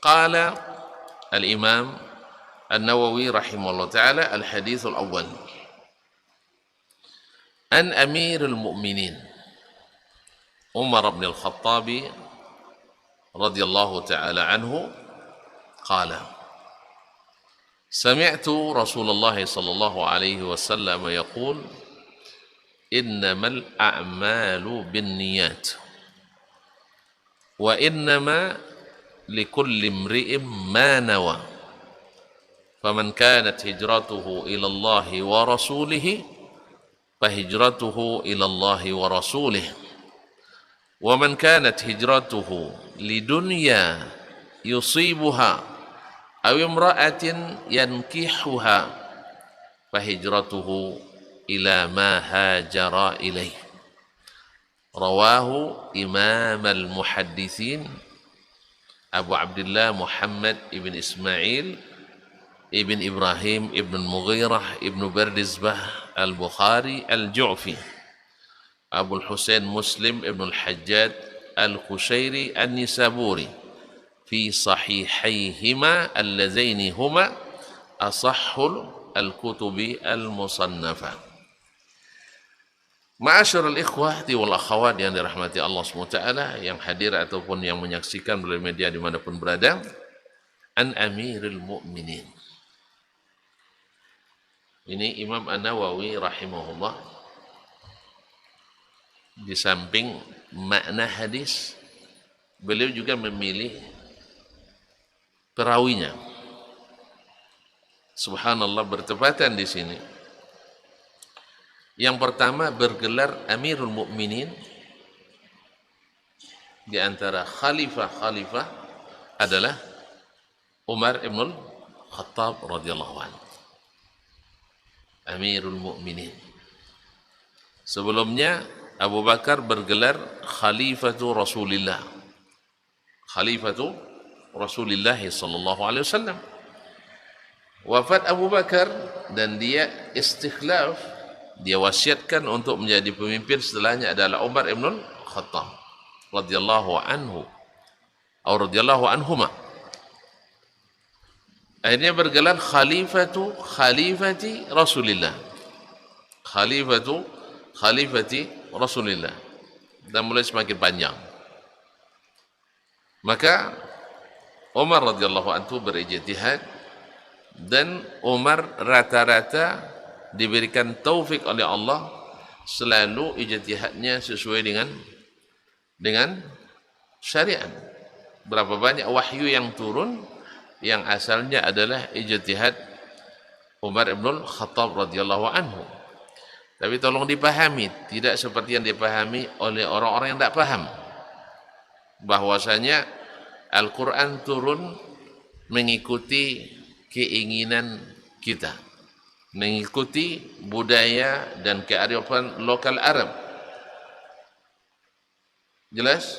Qala al-Imam An-Nawawi rahimahullah ta'ala al-hadith al-awwal an Amirul Mu'minin Umar bin Al-Khattab radhiyallahu ta'ala anhu qala sami'tu Rasulullah sallallahu alaihi wasallam yaqul innamal a'malu binniyat wa innama likulli imri'in ma nawa faman kanat hijratuhu ila Allah wa rasulih fahijratuhu ila Allah wa rasulih wa man kanat hijratuhu lidunya yusibuha aw imra'atin yankihuha fahijratuhu ila ma hajara ilaih. Rawahu Imam al-Muhaddithin Abu Abdullah Muhammad ibn Ismail ibn Ibrahim ibn Mughirah ibn Bardizbah al-Bukhari al-Ju'fi Abu al-Husain Muslim ibn al-Hajjaj al-Qushairi an-Nisaburi fi sahihayhima allazaini huma asahhul al-kutubi al-musannafah. Ma'asyiral ikhwati wal akhawat yang dirahmati Allah SWT, yang hadir ataupun yang menyaksikan melalui media dimanapun berada, an Amirul Mu'minin. Ini Imam An-Nawawi rahimahullah, di samping makna hadis, beliau juga memilih perawinya. Subhanallah, bertepatan di sini. Yang pertama bergelar Amirul Mukminin, di antara khalifah-khalifah adalah Umar ibn Khattab radhiyallahu anhu. Amirul Mukminin. Sebelumnya Abu Bakar bergelar Khalifatu Rasulillah. Khalifatu Rasulillah sallallahu alaihi wasallam. Wafat Abu Bakar dan dia istikhlaf, dia wasiatkan untuk menjadi pemimpin setelahnya adalah Umar ibn Khattab radhiyallahu anhu atau radhiyallahu anhuma. Akhirnya bergelar khalifati Rasulillah. Khalifati Rasulillah. Dan mulai semakin panjang. Maka Umar radhiyallahu anhu berijtihad, dan Umar rata-rata diberikan taufik oleh Allah, selalu ijtihadnya sesuai dengan syariat. Berapa banyak wahyu yang turun yang asalnya adalah ijtihad Umar ibn Khattab radhiyallahu anhu. Tapi tolong dipahami, tidak seperti yang dipahami oleh orang-orang yang tidak paham, bahwasanya Al-Quran turun mengikuti keinginan kita, mengikuti budaya dan kearifan lokal Arab. Jelas?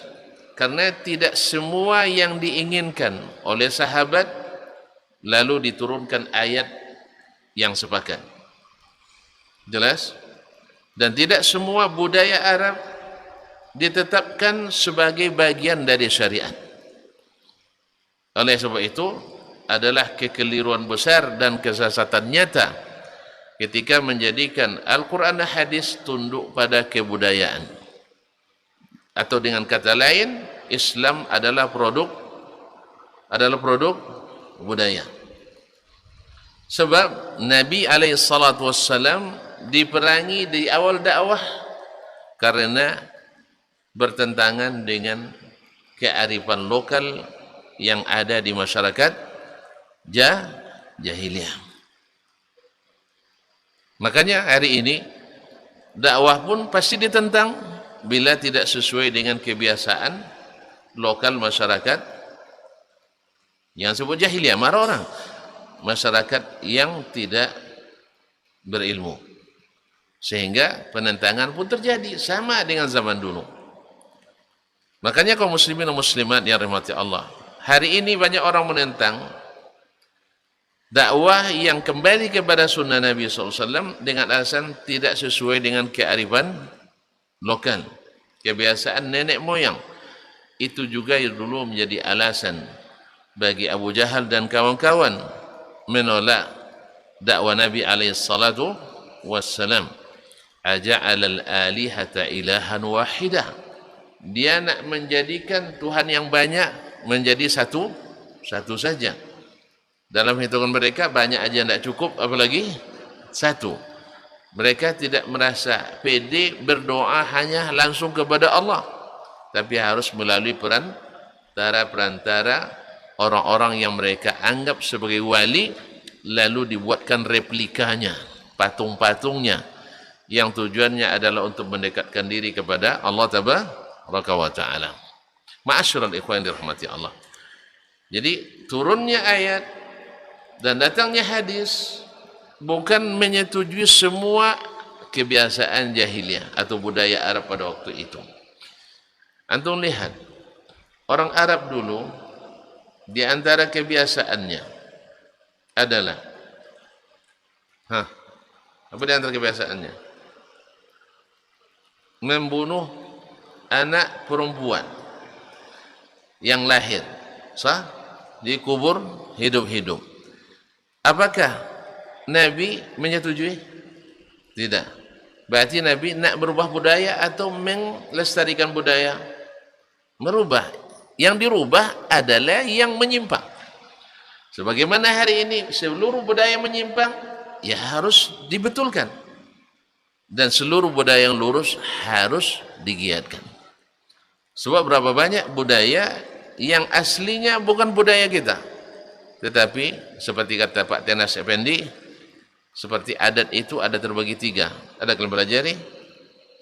Karena tidak semua yang diinginkan oleh sahabat lalu diturunkan ayat yang sepakat. Jelas? Dan tidak semua budaya Arab ditetapkan sebagai bagian dari syariat. Oleh sebab itu adalah kekeliruan besar dan kesesatan nyata ketika menjadikan Al-Quran dan hadis tunduk pada kebudayaan. Atau dengan kata lain, Islam adalah produk budaya. Sebab Nabi SAW diperangi di awal dakwah karena bertentangan dengan kearifan lokal yang ada di masyarakat jahiliyah. Makanya hari ini dakwah pun pasti ditentang bila tidak sesuai dengan kebiasaan lokal masyarakat yang sebut jahiliyah. Marah orang, masyarakat yang tidak berilmu, sehingga penentangan pun terjadi sama dengan zaman dulu. Makanya kaum muslimin dan muslimat yang dirahmati Allah, hari ini banyak orang menentang dakwah yang kembali kepada sunnah Nabi SAW dengan alasan tidak sesuai dengan kearifan lokal, kebiasaan nenek moyang. Itu juga dulu menjadi alasan bagi Abu Jahal dan kawan-kawan menolak dakwah Nabi alaihi salatu wassalam. Aja'al al-alihata ilahan wahidah. Dia nak menjadikan Tuhan yang banyak menjadi satu saja. Dalam hitungan mereka banyak aja tidak cukup, apalagi satu. Mereka tidak merasa pede berdoa hanya langsung kepada Allah, tapi harus melalui perantara orang-orang yang mereka anggap sebagai wali, lalu dibuatkan replikanya, patung-patungnya, yang tujuannya adalah untuk mendekatkan diri kepada Allah Tabaraka wa Ta'ala. Ma'asyiral ikhwan yang dirahmati Allah. Jadi turunnya ayat dan datangnya hadis bukan menyetujui semua kebiasaan jahiliyah atau budaya Arab pada waktu itu. Antum lihat, orang Arab dulu di antara kebiasaannya adalah apa di antara kebiasaannya? Membunuh anak perempuan yang lahir, dikubur hidup-hidup. Apakah Nabi menyetujui? Tidak. Berarti Nabi nak berubah budaya atau melestarikan budaya? Merubah. Yang dirubah adalah yang menyimpang. Sebagaimana hari ini seluruh budaya menyimpang, ya harus dibetulkan. Dan seluruh budaya yang lurus harus digiatkan. Sebab berapa banyak budaya yang aslinya bukan budaya kita, tetapi seperti kata Pak Tenas Effendi, seperti adat itu ada terbagi 3. Ada kalian pelajari,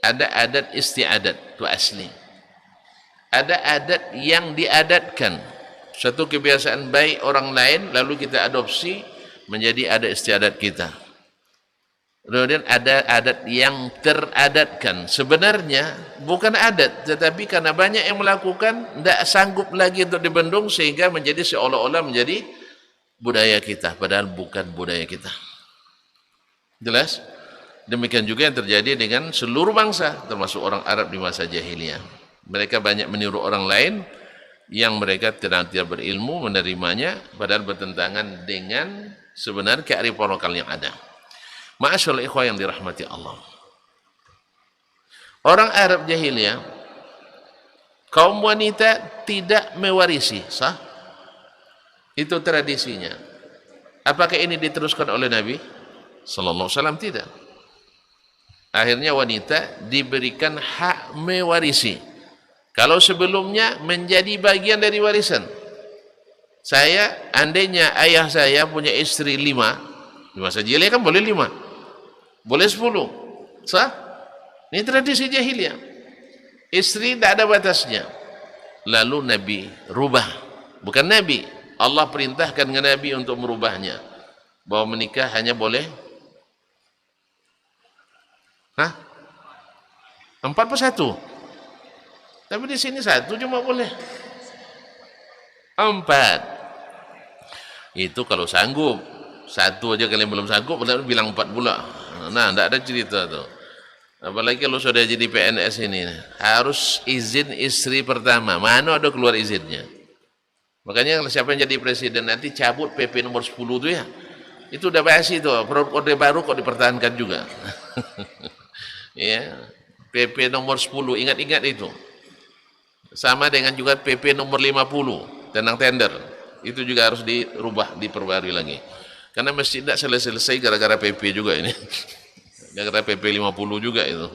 ada adat istiadat, itu asli. Ada adat yang diadatkan, satu kebiasaan baik orang lain lalu kita adopsi menjadi adat istiadat kita. Kemudian ada adat yang teradatkan, sebenarnya bukan adat, tetapi karena banyak yang melakukan tidak sanggup lagi untuk dibendung sehingga menjadi seolah-olah menjadi budaya kita, padahal bukan budaya kita. Jelas? Demikian juga yang terjadi dengan seluruh bangsa, termasuk orang Arab di masa jahiliyah. Mereka banyak meniru orang lain yang mereka tidak berilmu menerimanya, padahal bertentangan dengan sebenarnya kearifan lokal yang ada. Ma'asyarul ikhwah yang dirahmati Allah. Orang Arab jahiliyah, kaum wanita tidak mewarisi, sah? Itu tradisinya. Apakah ini diteruskan oleh Nabi sallallahu alaihi wasallam? Tidak. Akhirnya wanita diberikan hak mewarisi. Kalau sebelumnya menjadi bagian dari warisan. Saya, andainya ayah saya punya istri 5, di masa jahiliyah kan boleh 5, boleh 10, sah? Ini tradisi jahiliyah. Istri tidak ada batasnya. Lalu Nabi rubah, bukan Nabi, Allah perintahkan ke Nabi untuk merubahnya, bahwa menikah hanya boleh 4 per 1. Tapi di sini 1 cuma boleh 4. Itu kalau sanggup. 1 aja kalian belum sanggup, bilang 4 pula. Nah, tidak ada cerita tuh. Apalagi kalau sudah jadi PNS ini, harus izin istri pertama. Mana ada keluar izinnya? Makanya kalau siapa yang jadi presiden nanti cabut PP nomor 10 itu ya. Itu udah basi tuh, orde baru kok dipertahankan juga. Ya, PP nomor 10, ingat-ingat itu. Sama dengan juga PP nomor 50 tentang tender. Itu juga harus dirubah, diperbarui lagi. Karena mesti tidak selesai gara-gara PP juga ini. Gara-gara PP 50 juga itu.